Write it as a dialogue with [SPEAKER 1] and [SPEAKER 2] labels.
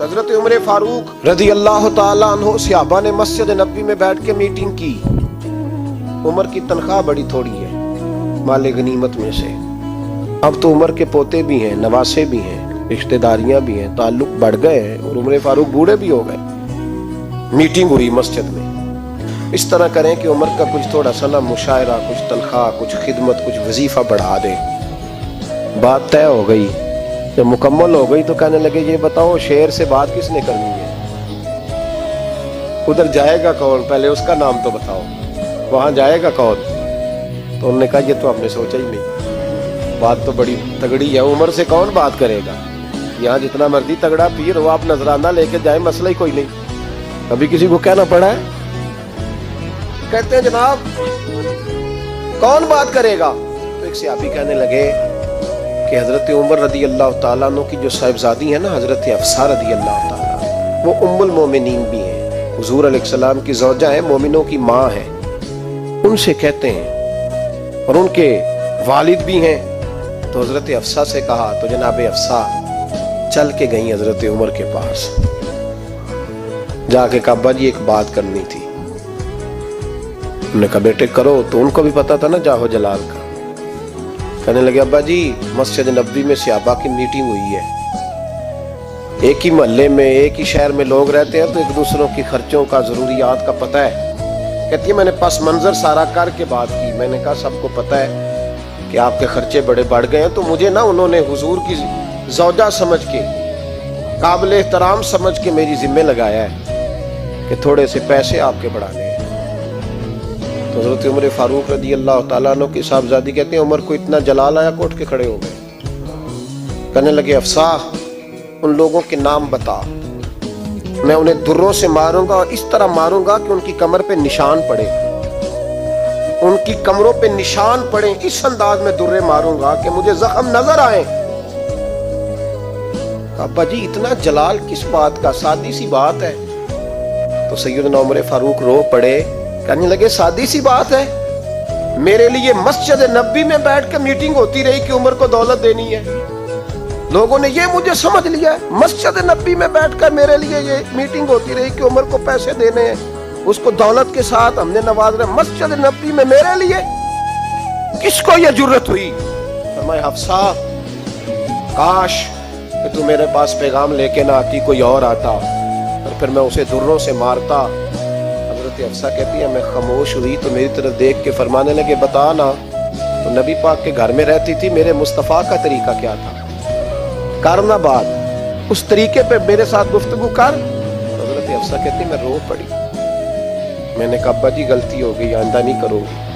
[SPEAKER 1] حضرت عمر فاروق رضی اللہ تعالیٰ عنہ صحابہ نے مسجد نبوی میں بیٹھ کے میٹنگ کی۔ عمر کی تنخواہ بڑی تھوڑی ہے مال غنیمت میں سے، اب تو عمر کے پوتے بھی ہیں، نواسے بھی ہیں، رشتہ داریاں بھی ہیں، تعلق بڑھ گئے ہیں اور عمر فاروق بوڑھے بھی ہو گئے۔ میٹنگ ہوئی مسجد میں، اس طرح کریں کہ عمر کا کچھ تھوڑا سا نا مشاعرہ، کچھ تنخواہ، کچھ خدمت، کچھ وظیفہ بڑھا دیں۔ بات طے ہو گئی، جب مکمل ہو گئی تو کہنے لگے یہ بتاؤ شعر سے بات کس نے کرنی ہے؟ ادھر جائے گا کون؟ پہلے اس کا نام تو بتاؤ، وہاں جائے گا کون؟ تو انہوں نے کہا یہ تو ہم نے سوچا ہی نہیں، بات تو بڑی تگڑی ہے، عمر سے کون بات کرے گا؟ یہاں جتنا مرضی تگڑا پیر ہو، آپ نذرانہ لے کے جائیں، مسئلہ ہی کوئی نہیں۔ ابھی کسی کو کہنا پڑا ہے؟ کہتے ہیں جناب کون بات کرے گا؟ تو ایک صحابی کہنے لگے کہ حضرت عمر رضی اللہ تعالیٰ عنہ کی جو صاحبزادی ہیں نا، حضرت حفصہ رضی اللہ تعالیٰ، وہ ام المومنین بھی ہیں، حضور علیہ السلام کی زوجہ ہیں، مومنوں کی ماں ہیں، ان سے کہتے ہیں، اور ان کے والد بھی ہیں۔ تو حضرت حفصہ سے کہا تو جناب حفصہ چل کے گئیں حضرت عمر کے پاس، جا کے کہا ابا جی ایک بات کرنی تھی۔ انہوں نے کہا بیٹے کرو، تو ان کو بھی پتا تھا نا جاہو جلال کا۔ کہنے لگے ابا جی مسجد نبوی میں صحابہ کی میٹنگ ہوئی ہے، ایک ہی محلے میں ایک ہی شہر میں لوگ رہتے ہیں تو ایک دوسروں کی خرچوں کا، ضروریات کا پتہ ہے۔ کہتی ہے میں نے پس منظر سارا کر کے بات کی، میں نے کہا سب کو پتہ ہے کہ آپ کے خرچے بڑے بڑھ گئے ہیں، تو مجھے نا انہوں نے حضور کی زوجہ سمجھ کے، قابل احترام سمجھ کے میری ذمہ لگایا ہے کہ تھوڑے سے پیسے آپ کے بڑھا گئے۔ تو حضرت عمر فاروق رضی اللہ تعالیٰ عنہ کی صاحبزادی کہتے ہیں عمر کو اتنا جلال آیا کہ اٹھ کے کھڑے ہو گئے، کہنے لگے حفصہ ان لوگوں کے نام بتا، میں انہیں دروں سے ماروں گا، اور اس طرح ماروں گا کہ ان کی کمر پہ نشان پڑے، ان کی کمروں پہ نشان پڑے، اس انداز میں درے ماروں گا کہ مجھے زخم نظر آئے۔ ابا جی اتنا جلال کس بات کا؟ سادی سی بات ہے۔ تو سیدنا عمر فاروق رو پڑے، کہنے لگے سادی سی بات ہے، میرے لیے مسجد نبوی میں بیٹھ کے میٹنگ ہوتی رہی کہ عمر کو دولت دینی ہے، لوگوں نے یہ مجھے سمجھ لیا ہے، مسجد نبوی میں بیٹھ کر میرے لیے یہ میٹنگ ہوتی رہی کہ عمر کو پیسے دینے ہیں، اس کو دولت کے ساتھ ہم نے نواز رہے، مسجد نبوی میں میرے لیے کس کو یہ جرت ہوئی؟ فرمایا حفصہ کاش کہ تو میرے پاس پیغام لے کے نہ آتی، کوئی اور آتا اور پھر میں اسے دروں سے مارتا۔ حضرت حفصہ کہتی ہے میں خاموش ہوئی تو میری طرف دیکھ کے فرمانے لگے بتا نا، تو نبی پاک کے گھر میں رہتی تھی، میرے مصطفیٰ کا طریقہ کیا تھا، کرنا بات اس طریقے پہ میرے ساتھ گفتگو کر۔ حضرت حفصہ کہتی میں رو پڑی، میں نے کہا ابا جی غلطی ہو گئی، آئندہ نہیں کروں گی۔